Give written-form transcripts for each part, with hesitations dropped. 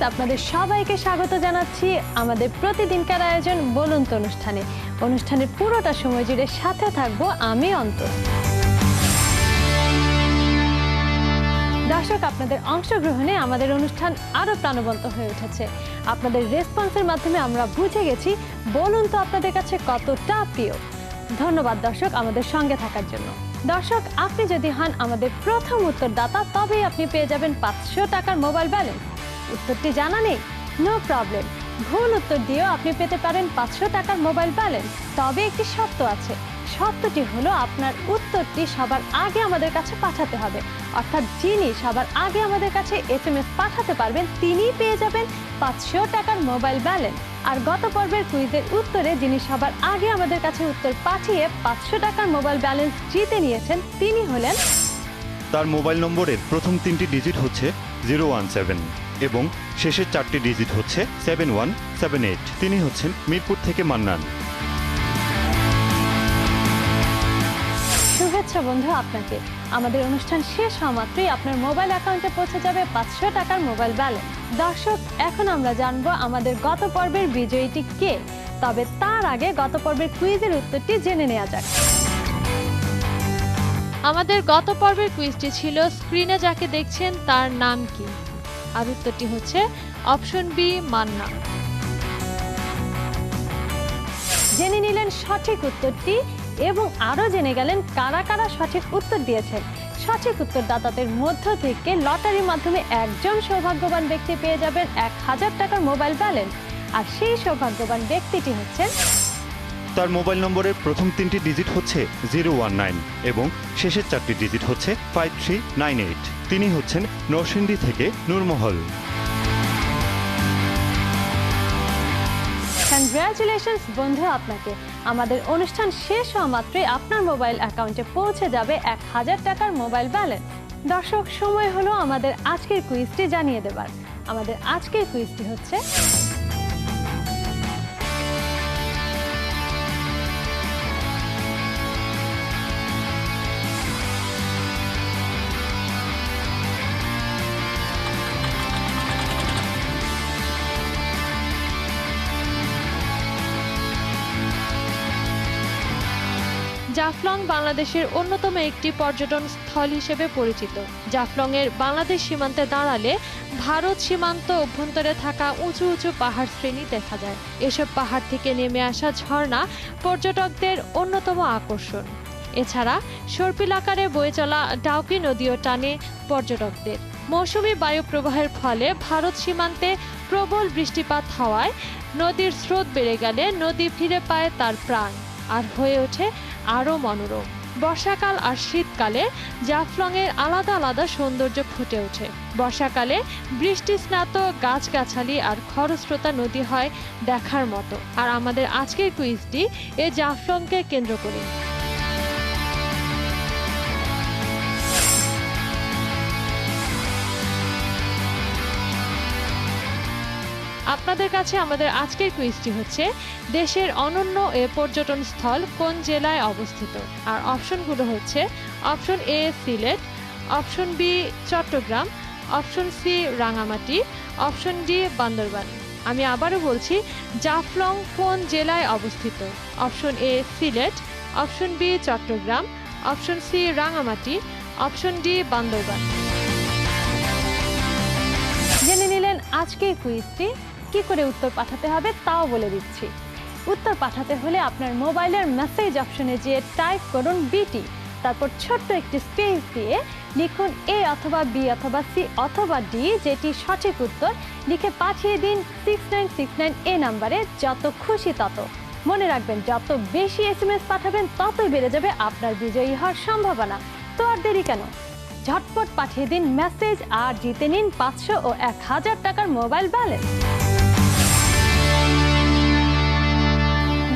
আপনাদের সবাইকে স্বাগত জানাচ্ছি আমাদের প্রতিদিনকার আয়োজন বলুন তো অনুষ্ঠানে। অনুষ্ঠানের পুরোটা সময় জুড়ে সাথে থাকবো আমি অন্তর। দর্শক, আপনাদের অংশগ্রহণে আমাদের অনুষ্ঠান আরো প্রাণবন্ত হয়ে উঠেছে। আপনাদের রেসপন্সের মাধ্যমে আমরা বুঝে গেছি বলুন তো আপনাদের কাছে কতটা প্রিয়। ধন্যবাদ দর্শক আমাদের সঙ্গে থাকার জন্য। দর্শক, আপনি যদি হন আমাদের প্রথম উত্তরদাতা তবেই আপনি পেয়ে যাবেন 500 টাকার মোবাইল ব্যালেন্স। উত্তরটি জানা নেই? নো প্রবলেম, ভুল উত্তর দিয়েও আপনি পেতে পারেন 500 টাকার মোবাইল ব্যালেন্স। তবে একটি শর্ত আছে। শর্তটি হলো আপনার উত্তরটি সবার আগে আমাদের কাছে পাঠাতে হবে। অর্থাৎ যিনি সবার আগে আমাদের কাছে SMS পাঠাতে পারবেন তিনিই পেয়ে যাবেন 500 টাকার মোবাইল ব্যালেন্স। আর গত পর্বের কুইজের উত্তরে যিনি সবার আগে আমাদের কাছে উত্তর পাঠিয়ে 500 টাকার মোবাইল ব্যালেন্স জিতে নিয়েছেন তিনি হলেন, তার মোবাইল নম্বরের প্রথম 3টি ডিজিট হচ্ছে 017 এবং শেষের 4টি ডিজিট হচ্ছে 7178। তিনি হচ্ছেন মিরপুর থেকে মান্নান। শুভেচ্ছা বন্ধু আপনাকে। আমাদের অনুষ্ঠান শেষ হওয়া মাত্রই আপনার মোবাইল অ্যাকাউন্টে পৌঁছে যাবে 500 টাকার মোবাইল ব্যালেন্স। দর্শক, এখন আমরা জানবো আমাদের গত পর্বের বিজয়ীটি কে। তবে তার আগে গত পর্বের কুইজের উত্তরটি জেনে নেওয়া যাক। আমাদের গত পর্বের কুইজটি ছিল স্ক্রিনে যাকে দেখছেন তার নাম কি, আর উত্তরটি হচ্ছে অপশন বি মান্না। জেনে নিলেন সঠিক উত্তরটি এবং আরো জেনে গেলেন কারা কারা সঠিক উত্তর দিয়েছেন। সঠিক উত্তরদাতাদের মধ্য থেকে লটারির মাধ্যমে একজন সৌভাগ্যবান ব্যক্তি পেয়ে যাবেন 1000 টাকার মোবাইল ব্যালেন্স। আর সেই সৌভাগ্যবান ব্যক্তিটি হচ্ছেন, তার মোবাইল নম্বরের প্রথম 3টি ডিজিট হচ্ছে 019 এবং শেষের 4টি ডিজিট হচ্ছে 5398। তিনি হচ্ছেন নরসিংদী থেকে নূরমহল। কনগ্রাচুলেশনস বন্ধু আপনাকে। আমাদের অনুষ্ঠান শেষ হওয়া মাত্রই আপনার মোবাইল অ্যাকাউন্টে পৌঁছে যাবে 1000 টাকার মোবাইল ব্যালেন্স। দর্শক, সময় হলো আমাদের আজকের কুইজটি জানিয়ে দেবার। আমাদের আজকের কুইজটি হচ্ছে, জাফলং বাংলাদেশের অন্যতম একটি পর্যটন স্থল হিসেবে পরিচিত। জাফলং এর বাংলাদেশ সীমান্তে দাঁড়ালে ভারত সীমান্ত অভ্যন্তরে থাকা উঁচু উঁচু পাহাড় শ্রেণী দেখা যায়। এসব পাহাড় থেকে নেমে আসা ঝর্ণা পর্যটকদের অন্যতম আকর্ষণ। এছাড়া সর্পিল আকারে বয়ে চলা ডাউকি নদীও টানে পর্যটকদের। মৌসুমী বায়ু প্রবাহের ফলে ভারত সীমান্তে প্রবল বৃষ্টিপাত হওয়ায় নদীর স্রোত বেড়ে গেলে নদী ফিরে পায় তার প্রাণ আর হয়ে ওঠে আরও মনোরম। বর্ষাকাল আর শীতকালে জাফলংয়ের আলাদা আলাদা সৌন্দর্য ফুটে ওঠে। বর্ষাকালে বৃষ্টি স্নাত গাছগাছালি আর খরস্রোতা নদী হয় দেখার মতো। আর আমাদের আজকের কুইজটি এ জাফলংকে কেন্দ্র করে। আপনাদের কাছে আমাদের আজকের কুইজটি হচ্ছে, দেশের অনন্য এ পর্যটন স্থল কোন জেলায় অবস্থিত? আর অপশনগুলো হচ্ছে option A Sylhet, option B Chittagong, option C Rangamati, option D Bandarban. আমি আবারও বলছি, জাফলং কোন জেলায় অবস্থিত? Option A Sylhet, option B Chittagong, option C Rangamati, option D Bandarban. জেনে নিলেন আজকের কুইজটি। কি করে উত্তর পাঠাতে হবে তাও বলে দিচ্ছি। উত্তর পাঠাতে হলে আপনার মোবাইলের মেসেজ অপশনে যেয়ে টাইপ করুন বিটি, তারপর ছোট্ট একটি স্পেস দিয়ে লিখুন এ অথবা বি অথবা সি অথবা ডি, যেটি সঠিক উত্তর লিখে পাঠিয়ে দিন 6969 এ নাম্বারে। যত খুশি তত। মনে রাখবেন, যত বেশি SMS পাঠাবেন ততই বেড়ে যাবে আপনার বিজয়ী হওয়ার সম্ভাবনা। তো আর দেরি কেন, ঝটপট পাঠিয়ে দিন মেসেজ আর জিতে নিন 500 ও 1000 টাকার মোবাইল ব্যালেন্স।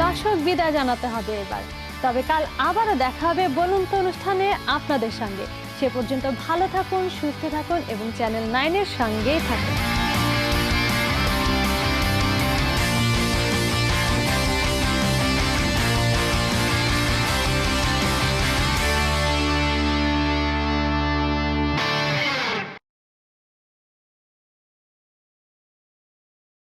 দর্শক, বিদায় জানাতে হবে এবার। তবে কাল আবারও দেখা হবে বলুন তো অনুষ্ঠানে আপনাদের সঙ্গে। সে পর্যন্ত ভালো থাকুন, সুস্থ থাকুন এবং চ্যানেল 9 এর সঙ্গেই থাকুন।